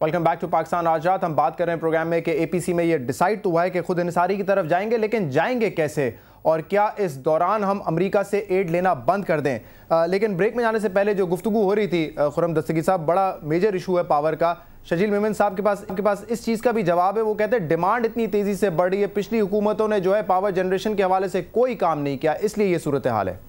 Welcome back to Pakistan आज रात। हम बात कर रहे हैं प्रोग्राम में कि एपीसी में ये डिसाइड तो हुआ है कि खुद इंसारी की तरफ जाएंगे, लेकिन जाएंगे कैसे और क्या इस दौरान हम अमेरिका से एड लेना बंद कर दें। लेकिन ब्रेक में जाने से पहले जो गुफ्तगू हो रही थी खुर्रम दस्तगीर साहब, बड़ा मेजर इशू है पावर का। शजील मेमन साहब के पास इस चीज़ का भी जवाब है। वो कहते हैं डिमांड इतनी तेज़ी से बढ़ रही है, पिछली हुकूमतों ने जो है पावर जनरेशन के हवाले से कोई काम नहीं किया, इसलिए ये सूरत हाल है।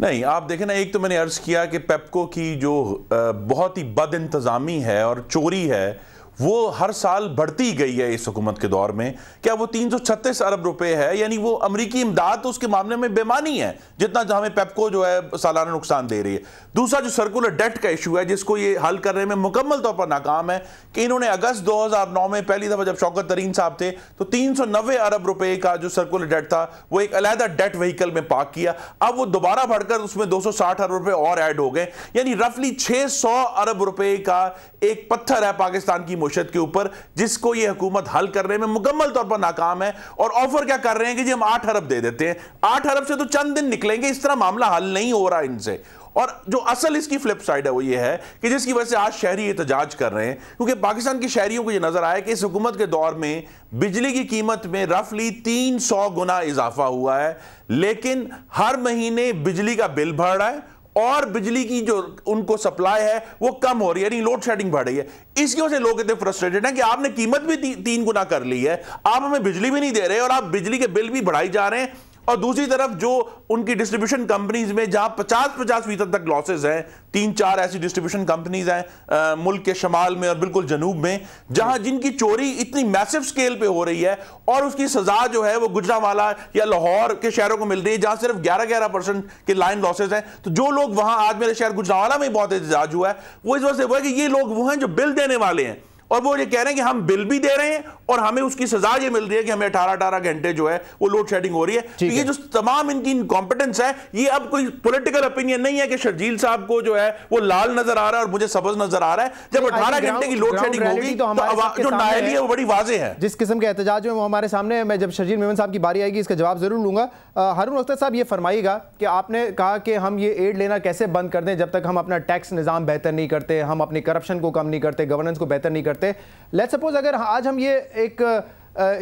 नहीं, आप देखें ना, एक तो मैंने अर्ज किया कि पेप्को की जो बहुत ही बद इंतज़ामी है और चोरी है वो हर साल बढ़ती गई है इस हुकूमत के दौर में। क्या वो 336 अरब रुपए है, यानी वो अमरीकी इमदाद तो उसके मामले में बेमानी है जितना हमें पेप्को जो है सालाना नुकसान दे रही है। दूसरा जो सर्कुलर डेट का इशू है जिसको ये हल करने में मुकम्मल तौर पर नाकाम है कि इन्होंने अगस्त 2009 में पहली दफा जब शौकत तरीन साहब थे तो 390 अरब रुपए का जो सर्कुलर डेट था वो एक अलहदा डेट व्हीकल में पार्क किया। अब वो दोबारा बढ़कर उसमें 260 अरब रुपए और ऐड हो गए, यानी रफली 600 अरब रुपए का एक पत्थर है पाकिस्तान की मुशत के ऊपर, जिसको ये हुकूमत हल करने में मुकम्मल तौर पर नाकाम है। और ऑफर क्या कर रहे हैं कि जी हम 8 अरब दे देते हैं। 8 अरब से तो चंद दिन निकलेंगे, इस तरह मामला हल नहीं हो रहा इनसे। और जो असल इसकी फ्लिप साइड है वो ये है कि जिसकी वजह से आज शहरी एहतजाज कर रहे हैं, क्योंकि पाकिस्तान के शहरियों को ये नजर आया कि इस हुकूमत के दौर में बिजली की कीमत में रफली 300 गुना इजाफा हुआ है, लेकिन हर महीने बिजली का बिल बढ़ रहा है और बिजली की जो उनको सप्लाई है वो कम हो रही है, यानी लोड शेडिंग बढ़ रही है। इसकी वजह से लोग इतने फ्रस्ट्रेटेड हैं कि आपने कीमत भी 3 गुना कर ली है, आप हमें बिजली भी नहीं दे रहे और आप बिजली के बिल भी बढ़ाई जा रहे हैं। और दूसरी तरफ जो उनकी डिस्ट्रीब्यूशन कंपनीज में जहां 50% तक लॉसेज हैं, 3-4 ऐसी डिस्ट्रीब्यूशन कंपनीज हैं मुल्क के शमाल में और बिल्कुल जनूब में, जहां जिनकी चोरी इतनी मैसिव स्केल पे हो रही है और उसकी सजा जो है वो गुजरांवाला या लाहौर के शहरों को मिल रही है जहां सिर्फ 11% के लाइन लॉसेज हैं। तो जो लोग वहां, आज मेरे शहर गुजरांवाला में बहुत एहतजाज हुआ है, वो इस वजह से हुआ है कि ये लोग वो हैं जो बिल देने वाले हैं और वो ये कह रहे हैं कि हम बिल भी दे रहे हैं और हमें उसकी सजा ये मिल रही है कि हमें 18 घंटे जो है वो लोड शेडिंग हो रही है। तो ये जो तमाम इनकी इनकॉम्पिटेंस है, ये अब कोई पॉलिटिकल ओपिनियन नहीं है कि शर्जील साहब को जो है वो लाल नजर आ रहा है और मुझे सबज नजर आ रहा है। जब 18 घंटे की लोड शेडिंग होगी तो जो नाअहली है वो बड़ी वाज़ेह है। जिस किस्म के एहतजाज है वो हमारे सामने है। मैं जब शर्जील मेमन साहब की बारी आएगी इसका जवाब जरूर लूंगा। हारून अख्तर साहब, ये फरमाइएगा कि आपने कहा कि हम ये एड लेना कैसे बंद कर दें जब तक हम अपना टैक्स निज़ाम बेहतर नहीं करते, हम अपनी करप्शन को कम नहीं करते, गवर्नेंस को बेहतर नहीं करते। लेट्स सपोज अगर आज हम ये एक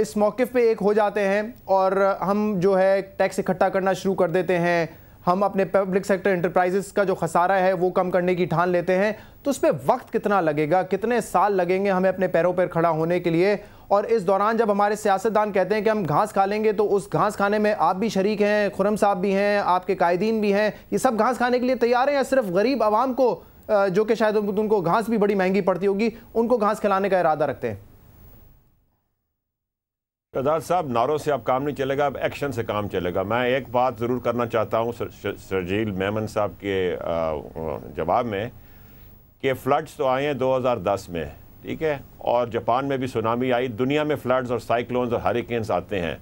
इस मौक़िफ़ पे एक हो जाते हैं और हम जो है टैक्स इकट्ठा करना शुरू कर देते हैं, हम अपने पब्लिक सेक्टर इंटरप्राइजेस का जो खसारा है वो कम करने की ठान लेते हैं, तो उस पर वक्त कितना लगेगा, कितने साल लगेंगे हमें अपने पैरों पर खड़ा होने के लिए? और इस दौरान जब हमारे सियासतदान कहते हैं कि हम घास खा लेंगे, तो उस घास खाने में आप भी शरीक हैं, खुर्रम साहब भी हैं, आपके कायदीन भी हैं, ये सब घास खाने के लिए तैयार हैं या सिर्फ गरीब आवाम को जो कि शायद उनको घास भी बड़ी महंगी पड़ती होगी, उनको घास खिलाने का इरादा रखते हैं? शहजाद साहब, नारों से अब काम नहीं चलेगा, अब एक्शन से काम चलेगा। मैं एक बात ज़रूर करना चाहता हूँ शर्जील मेमन साहब के जवाब में कि फ्लड्स तो आए हैं 2010 में, ठीक है, और जापान में भी सुनामी आई। दुनिया में फ्लड्स और साइक्लोन्स और हरिकेन्स आते हैं।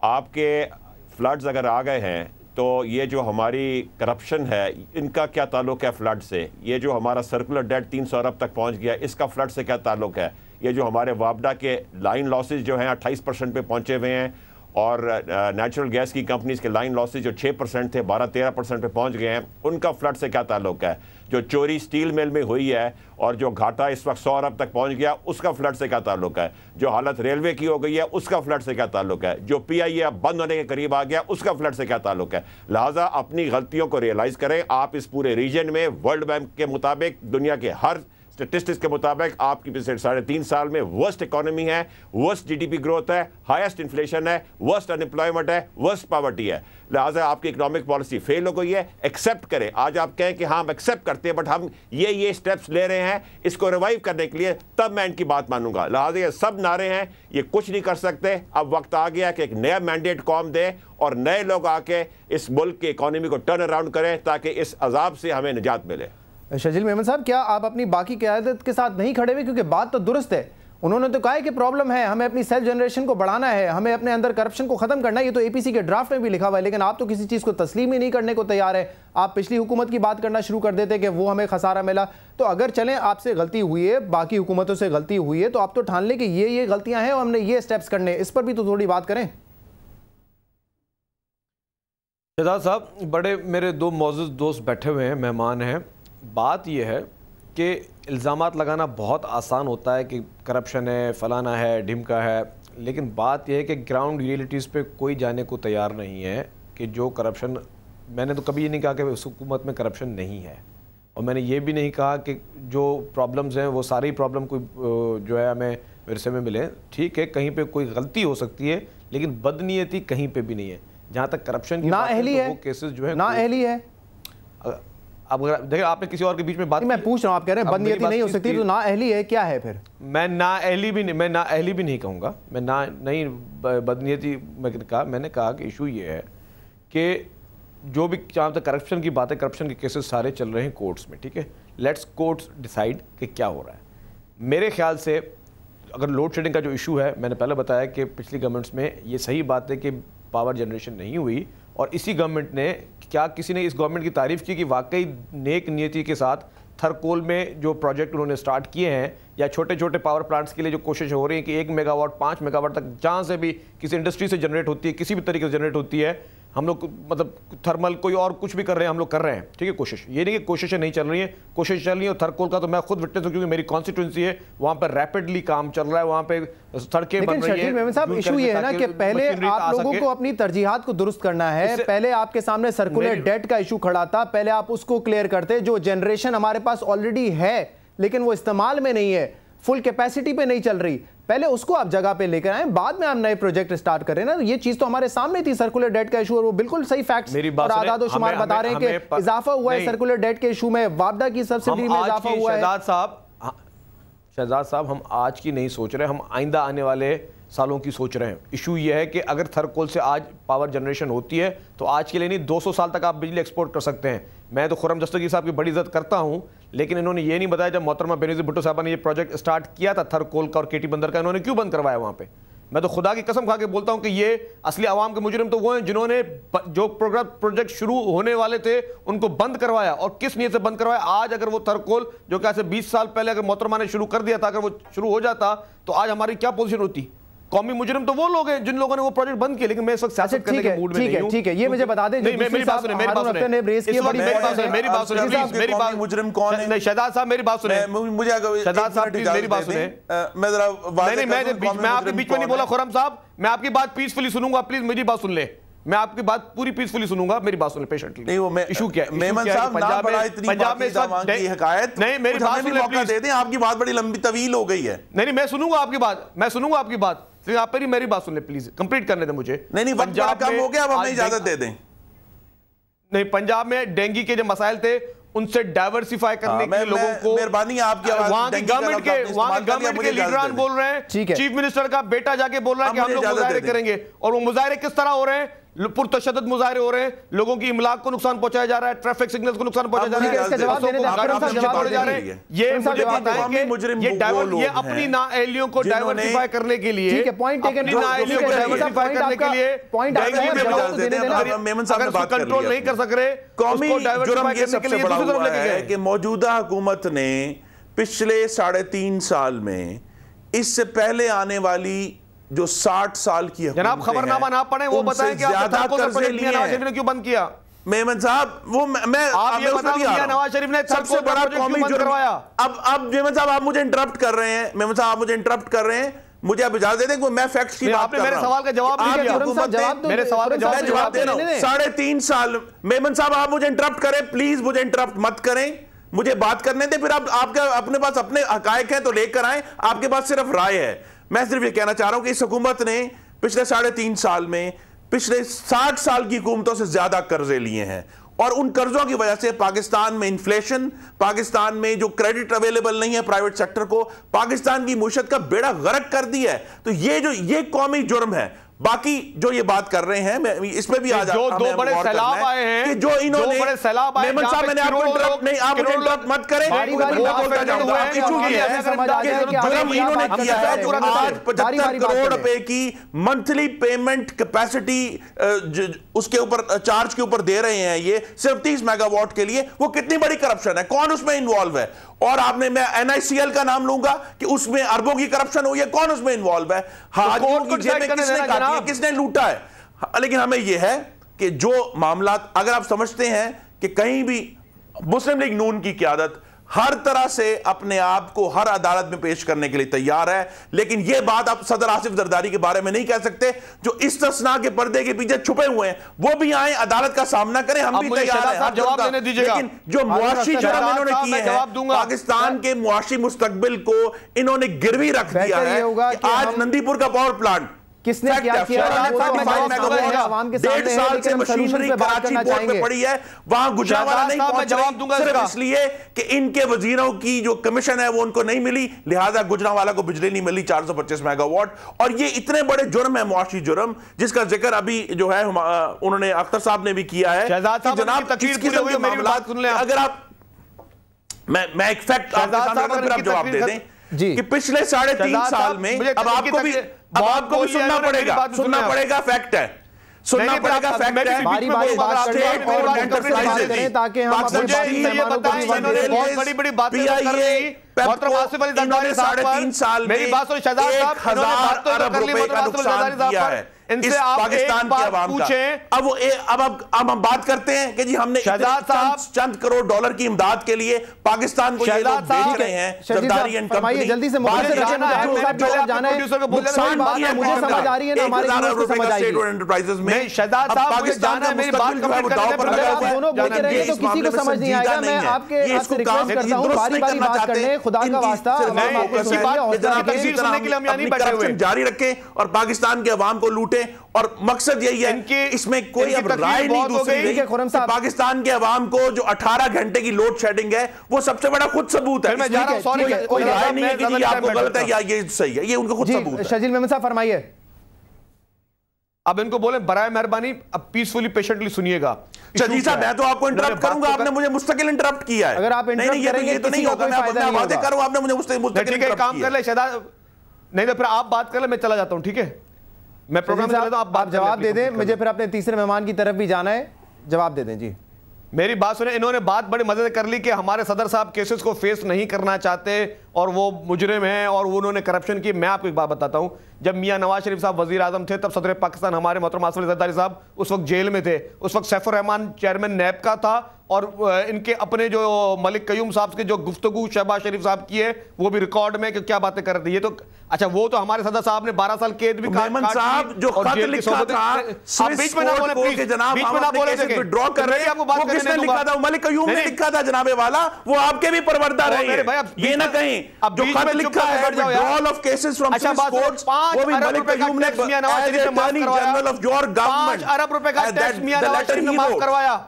आपके फ्लड्स अगर आ गए हैं तो ये जो हमारी करप्शन है इनका क्या ताल्लुक़ है फ्लड से? ये जो हमारा सर्कुलर डेट 300 अरब तक पहुंच गया, इसका फ्लड से क्या ताल्लुक़ है? ये जो हमारे वापडा के लाइन लॉसेज जो हैं 28% पे पहुंचे हुए हैं और नेचुरल गैस की कंपनीज के लाइन लॉसेज जो 6% थे 12-13% पे पहुंच गए हैं, उनका फ्लड से क्या ताल्लुक़ है? जो चोरी स्टील मिल में हुई है और जो घाटा इस वक्त 100 अरब तक पहुंच गया, उसका फ्लड से क्या ताल्लुक़ है? जो हालत रेलवे की हो गई है उसका फ्लड से क्या ताल्लुक़ है? जो PIA अब बंद होने के करीब आ गया उसका फ्लड से क्या ताल्लुक़ है? लिहाजा अपनी गलतियों को रियलाइज़ करें। आप इस पूरे रीजन में वर्ल्ड बैंक के मुताबिक, दुनिया के हर स्टेटिस्टिक्स के मुताबिक आपकी पिछले 3.5 साल में वर्स्ट इकोनॉमी है, वर्स्ट GDP ग्रोथ है, हाईएस्ट इन्फ्लेशन है, वर्स्ट अनएम्प्लॉयमेंट है, वर्स्ट पॉवर्टी है। लिहाजा आपकी इकोनॉमिक पॉलिसी फेल हो गई है। एक्सेप्ट करें। आज आप कहें कि हाँ हम एक्सेप्ट करते हैं, बट हम ये स्टेप्स ले रहे हैं इसको रिवाइव करने के लिए, तब मैं इनकी बात मानूंगा। लिहाजा ये सब नारे हैं, ये कुछ नहीं कर सकते। अब वक्त आ गया कि एक नया मैंडेट कौम दे और नए लोग आके इस मुल्क की इकोनॉमी को टर्न अराउंड करें ताकि इस अजाब से हमें निजात मिले। शजील मेमन साहब, क्या आप अपनी बाकी क़यादत के साथ नहीं खड़े हुए? क्योंकि बात तो दुरुस्त है, उन्होंने तो कहा है कि प्रॉब्लम है, हमें अपनी सेल्फ जनरेशन को बढ़ाना है, हमें अपने अंदर करप्शन को खत्म करना है। ये तो APC के ड्राफ्ट में भी लिखा हुआ है, लेकिन आप तो किसी चीज़ को तस्लीम ही नहीं करने को तैयार है। आप पिछली हुकूमत की बात करना शुरू कर देते कि वो हमें खसारा मिला। तो अगर चलें आपसे गलती हुई है, बाकी हुकूमतों से गलती हुई है, तो आप तो ठान लें कि ये गलतियाँ हैं और हमने ये स्टेप्स करने, इस पर भी तो थोड़ी बात करें। शहजाद साहब, बड़े मेरे 2 मौजूद दोस्त बैठे हुए हैं, मेहमान हैं। बात यह है कि इल्ज़ामात लगाना बहुत आसान होता है कि करप्शन है, फलाना है, ढिमका है, लेकिन बात यह है कि ग्राउंड रियलिटीज़ पे कोई जाने को तैयार नहीं है कि जो करप्शन, मैंने तो कभी ये नहीं कहा कि उस हुकूमत में करप्शन नहीं है, और मैंने ये भी नहीं कहा कि जो प्रॉब्लम्स हैं वो सारी प्रॉब्लम कोई जो है हमें विरसे में मिले। ठीक है, कहीं पे कोई गलती हो सकती है, लेकिन बदनीयती कहीं पे भी नहीं है। जहाँ तक करप्शन की ना अहली है, वो केसेस जो है ना अहली है। अब देखिए, आपने किसी और के बीच में बात, मैं पूछ रहा हूँ, आप कह रहे हैं बदनीयती नहीं हो सकती, तो ना अहली है, क्या है फिर? मैं ना अहली भी नहीं कहूँगा, मैं ना नहीं बदनीयती मैंने कहा कि इशू ये है कि जो भी जहाँ तक करप्शन की बात है, करप्शन के केसेस सारे चल रहे हैं कोर्ट्स में, ठीक है, लेट्स कोर्ट्स डिसाइड कि क्या हो रहा है। मेरे ख्याल से अगर लोड शेडिंग का जो इशू है, मैंने पहले बताया कि पिछली गवर्नमेंट्स में ये सही बात है कि पावर जनरेशन नहीं हुई, और इसी गवर्नमेंट ने, क्या किसी ने इस गवर्नमेंट की तारीफ की कि वाकई नेक नियति के साथ थरकोल में जो प्रोजेक्ट उन्होंने स्टार्ट किए हैं, या छोटे छोटे पावर प्लांट्स के लिए जो कोशिश हो रही है कि 1 मेगावाट 5 मेगावाट तक जहाँ से भी किसी इंडस्ट्री से जनरेट होती है, किसी भी तरीके से जनरेट होती है, हम लोग मतलब थर्मल कोई और कुछ भी कर रहे हैं, हम लोग कर रहे हैं, ठीक है, कोशिश, ये नहीं कि कोशिशें नहीं चल रही हैं, कोशिश चल रही है। और थरकोल का तो मैं खुद विटनेस हूं, क्योंकि मेरी कॉन्स्टिट्यूंसी है, वहाँ पर रैपिडली काम चल रहा है, वहाँ पे सड़कें बन रही हैं। मेमन साहब, इशू ये है ना कि पहले आप लोगों को अपनी तरजीहात को दुरुस्त करना है। पहले आपके सामने सर्कुलर डेट का इशू खड़ा था, पहले आप उसको क्लियर करते। जो जनरेशन हमारे पास ऑलरेडी है लेकिन वो इस्तेमाल में नहीं है, फुल कैपेसिटी पे नहीं चल रही, पहले उसको आप जगह पे लेकर आए, बाद में आप नए प्रोजेक्ट स्टार्ट करें ना। ये चीज तो हमारे सामने थी, सर्कुलर डेट का इशू, और वो बिल्कुल सही फैक्ट्स और आदाद शुमार बता रहे हैं कि इजाफा हुआ है सर्कुलर डेट के इशू में, वापडा की सब्सिडी में इजाफा हुआ है। शहजाद साहब, हम आज की नहीं सोच रहे, हम आइंदा आने वाले सालों की सोच रहे हैं। इशू यह है कि अगर थरकोल से आज पावर जनरेशन होती है तो आज के लिए नहीं, 200 साल तक आप बिजली एक्सपोर्ट कर सकते हैं। मैं तो खुर्रम दस्तगीर साहब की बड़ी इज्जत करता हूं, लेकिन इन्होंने ये नहीं बताया जब मोहतरमा बेनज़ीर भुट्टो साहब ने ये प्रोजेक्ट स्टार्ट किया था थरकोल का और केटी बंदर का, इन्होंने क्यों बंद करवाया वहां पे? मैं तो खुदा की कसम खा के बोलता हूं कि ये असली आवाम के मुजरिम तो वो हैं जिन्होंने जो प्रोजेक्ट शुरू होने वाले थे उनको बंद करवाया, और किस नीयत से बंद करवाया। आज अगर वो थरकोल जो कैसे 20 साल पहले अगर मोहतरमा ने शुरू कर दिया था, अगर वो शुरू हो जाता तो आज हमारी क्या पोजीशन होती? कौमी मुजरिम तो वो लोग हैं जिन लोगों ने वो प्रोजेक्ट बंद किए, लेकिन मैं इस वक्त सियासत करने के मूड में नहीं हूं। ठीक है, ये मुझे बता दें। मेरी बात सुने, मेरी बात सुने, मुजरिम कौन है? नहीं, शहजाद साहब मेरी बात सुने, मुझे शहजाद साहब प्लीज मेरी बात सुने। मैं जरा मैं आपके बीच में नहीं बोला खुर्रम साहब, मैं आपकी बात पीसफुली सुनूंगा, प्लीज मेरी बात सुन ले, मैं आपकी बात पूरी पीसफुली सुनूंगा, मेरी बात सुन ले पेशेंटली। नहीं, वो इशू क्या है? मेमन साहब, पंजाब में हकायत नहीं, मेरी बात सुन ले प्लीज, आपकी बात बड़ी लंबी तवील हो गई है। नहीं, मैं सुनूंगा आपकी बात, मैं सुनूंगा आपकी बात, आप मेरी बात सुन ले प्लीज, कंप्लीट करने दें मुझे। नहीं, पंजाब कम हो गया, अब हमें इजाजत दे दें। नहीं, पंजाब में डेंगू के जो मसाइल थे उनसे डाइवर्सिफाई करने के लिए लोगों को, मेहरबानी आपकी आवाज, वहां के गवर्नमेंट के लीडरान बोल रहे हैं, चीफ मिनिस्टर का बेटा जाके बोल रहा है कि हम लोग मुजाहरे करेंगे, और वो मुजाहरे किस तरह हो रहे हैं? पुरतशद्दुद मुजाहरे हो रहे हैं, लोगों की इमलाक को नुकसान पहुंचाया जा रहा है, ट्रैफिक सिग्नल्स को नुकसान पहुंचाया जा रहा है, ये मुझे बताएं कि ये अपनी नाअहलियों को डाइवर्सिफाई करने के लिए, अपनी नाअहलियों को डाइवर्सिफाई करने के लिए कंट्रोल नहीं कर सक रहे, कौमी जुर्म ये सबसे बड़ा हुआ है कि मौजूदा हुकूमत ने पिछले 3.5 साल में इससे पहले आने वाली जो 60 साल की जनाब खबरनामा ना पढ़े, वो बताएं कि ज्यादा कर्जे लिए नवाज शरीफ ने क्यों बंद किया? मेमन साहब, वो मैं आप ये बताइए, नवाज शरीफ ने सबसे बड़ा कौमी जुर्म करवाया। अब मेमन साहब आप मुझे इंटरप्ट कर रहे हैं, मेमन साहब आप मुझे इंटरप्ट कर रहे हैं, मुझे आप इजाजत दे दें, मैं फैक्ट्स की बात कर रहा हूं। मेरे सवाल का जवाब नहीं दिया, मेरे सवाल का जवाब दे रहा हूं। 3.5 साल मेमन साहब आप मुझे इंटरप्ट करें प्लीज, मुझे इंटरप्ट मत करें, मुझे बात करने दें। फिर आप आपके अपने पास अपने हकायक हैं तो लेकर आए, आपके पास सिर्फ राय है। मैं सिर्फ ये कहना चाह रहा हूं कि इस हुकूमत ने पिछले 3.5 साल में पिछले 60 साल की हुकूमतों से ज्यादा कर्जे लिए हैं, और उन कर्जों की वजह से पाकिस्तान में इन्फ्लेशन, पाकिस्तान में जो क्रेडिट अवेलेबल नहीं है प्राइवेट सेक्टर को, पाकिस्तान की मुईशत का बेड़ा गर्क कर दिया है। तो ये कौमी जुर्म है। बाकी जो ये बात कर रहे हैं, मैं इसमें भी आ जाता हूं, जो 2 बड़े सैलाब आए हैं कि जो इन्होंने बड़े सैलाब आए, मेमन साहब मैंने आपको इंटरप्ट नहीं, आप मुझे इंटरप्ट मत करें, मैं बोलता जाऊंगा। इशू ये है कि जुर्म इन्होंने किया है, आज 75 करोड़ रुपए की मंथली पेमेंट कैपेसिटी उसके ऊपर चार्ज के ऊपर दे रहे हैं, ये सिर्फ 30 मेगावाट के लिए। वो कितनी बड़ी करप्शन है, कौन उसमें इन्वॉल्व है? और आपने, मैं NICL का नाम लूंगा कि उसमें अरबों की करप्शन हुई है, कौन उसमें इन्वॉल्व है? हाजियों की जेबें किसने काटी है, किसने लूटा है? लेकिन हमें यह है कि जो मामला, अगर आप समझते हैं कि कहीं भी मुस्लिम लीग नून की क़यादत हर तरह से अपने आप को हर अदालत में पेश करने के लिए तैयार है, लेकिन यह बात आप सदर आसिफ जरदारी के बारे में नहीं कह सकते, जो इस्तिस्ना के पर्दे के पीछे छुपे हुए हैं। वो भी आए, अदालत का सामना करें, हम भी तैयार हैं जवाब देने दीजिएगा। लेकिन जो मुआशी जुर्म इन्होंने किए हैं, पाकिस्तान के मुआशी मुस्तकबिल को इन्होंने गिरवी रख दिया है। आज नंदीपुर का पावर प्लांट किसने क्या किया? 1.5 साल से मशीनरी कराची पोर्ट पे पड़ी है, वहां गुजरावाला नहीं पहुंच रही, सिर्फ इसलिए कि इनके वजीरों की जो कमीशन है वो उनको नहीं मिली, लिहाजा गुजरावाला को बिजली नहीं मिली 425 मेगावाट। और ये इतने बड़े जुर्म है, मुआशी जुर्म, जिसका जिक्र अभी जो है उन्होंने अख्तर साहब ने भी किया है। जनाब अगर आप मैं एक फैक्ट आपके सामने रखूं, फिर आप जवाब दे दें कि पिछले 3.5 साल में अब आपको भी सुनना पड़ेगा, फैक्ट है, सुनना पड़ेगा, फैक्ट है। स्टेट बोर्ड एंटरप्राइजेज ताकि हम बड़ी बड़ी बातें इन्होंने 3.5 साल में 1000 अरब रुपए का नुकसान किया है इस पाकिस्तान के अवाम का। अब हम बात करते हैं कि जी हमने चंद करोड़ डॉलर की इमदाद के लिए पाकिस्तान को ये लोग बेच रहे हैं, जरदारी एंड कंपनी। जल्दी से मुझे समझ आ रही है ना, हमारे स्टेट और एंटरप्राइजेज में पाकिस्तान का मुस्तकबिल जो है वो दांव पर लगा हुआ है। दोनों बोलते रहेंगे तो किसी को समझ नहीं आएगा। मैं आपके आपसे रिक्वेस्ट करता हूं बारी-बारी बात करने, खुदा का वास्ता जारी रखें और पाकिस्तान के अवाम को लूटे। और मकसद यही है कि इसमें कोई अब राय नहीं दूसरी कि पाकिस्तान के अवाम को जो 18 घंटे की लोड शेडिंग है वो सबसे बड़ा खुद सबूत है। कोई राय नहीं है कि ये आपको गलत है या ये सही है, ये उनका खुद सबूत है। शजील मेमन साहब फरमाइए। अब इनको बोले बराए मेहरबानी अब पीसफुली पेशेंटली सुनिएगा। शजील साहब मैं तो आपको इंटरप्ट करूंगा, आपने मुझे मुस्तकिल इंटरप्ट किया है। अगर आप इंटरप्ट करेंगे तो नहीं होगा, मैं अपना बातें करूं, आपने मुझे मुस्तकिल इंटरप्ट काम कर ले शहजाद, नहीं तो फिर आप बात कर ले, मैं चला जाता हूं, ठीक है? मैं प्रोग्राम चला तो आप जवाब दे दें, मुझे फिर अपने तीसरे मेहमान की तरफ भी जाना है, जवाब दे दें जी। मेरी बात सुने, इन्होंने बात बड़ी मजे से कर ली कि हमारे सदर साहब केसेस को फेस नहीं करना चाहते और वो मुजरिम हैं और वो उन्होंने करप्शन की। मैं आपको एक बात बताता हूं, जब मियां नवाज शरीफ साहब वजीर आजम थे तब सदर पाकिस्तान हमारे मोहतरम आसिफ अली जरदारी साहब उस वक्त जेल में थे। उस वक्त सैफुर रहमान चेयरमैन नैब का था और इनके अपने जो मलिक कयूम साहब के जो गुफ्तगू शहबाज शरीफ साहब की है वो भी रिकॉर्ड में कि क्या बातें कर रहे थे। ये तो अच्छा, वो तो हमारे सदर साहब ने 12 साल कैद भी साहब जो खत लिखा था बीच में ना बोले प्लीज, बीच में ना बोले विड्रॉ कर रहे हैं, आपको बात करने किसने लिखा था? मलिक कयूम ने लिखा था जनाबे वाला, वो आपके भी परवरदा रहे हैं। ये ना कहीं जो खत लिखा है withdrawal of cases from Swiss courts, वो भी मलिक कयूम ने attorney general of your government 5 अरब रुपए का टैक्स मियां नवाज शरीफ ने माफ करवाया।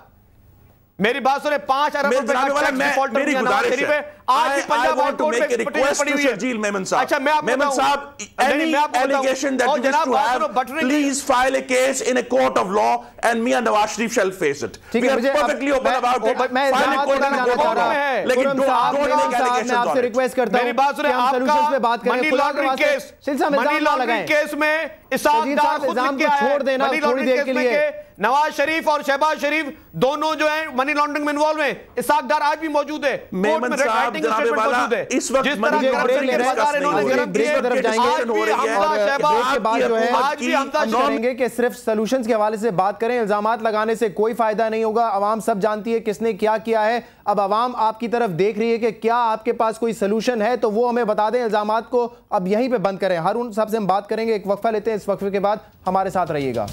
मेरी बात सुने, 5 अरब रुपए का टैक्स डिफॉल्टर मेरी गुजारिश है, आज पंजाब हाई कोर्ट में रिक्वेस्ट टू शजील मेमन साहब। अच्छा, मेमन साहब, any allegation that you wish to have, please file a case in a court of law and Mian Nawaz Sharif shall face it. We are perfectly open about it. File a court in a court of law. लेकिन don't make allegations on it. Request करता हूं, मेरी बात सुने, आपका money laundering case में इसाकदार खुद लिख के आया है, मनी लॉन्ड्रिंग केस में नवाज शरीफ और शहबाज शरीफ दोनों जो है मनी लॉन्ड्रिंग में इन्वॉल्व हैं। इसाकदार आज भी मौजूद है, मेमन साहब जनाबे वाला इस वक्त आज भी हम करेंगे कि सिर्फ सॉल्यूशंस के हवाले से बात करें, इल्जामात लगाने से कोई फायदा नहीं होगा। अवाम सब जानती है किसने क्या किया है। अब अवाम आपकी तरफ देख रही है कि क्या आपके पास कोई सॉल्यूशन है तो वो हमें बता दें। इल्जामात को अब यहीं पे बंद करें। हारून साहब से हम बात करेंगे, एक वक्फा लेते हैं, इस वक्फे के बाद हमारे साथ रहिएगा।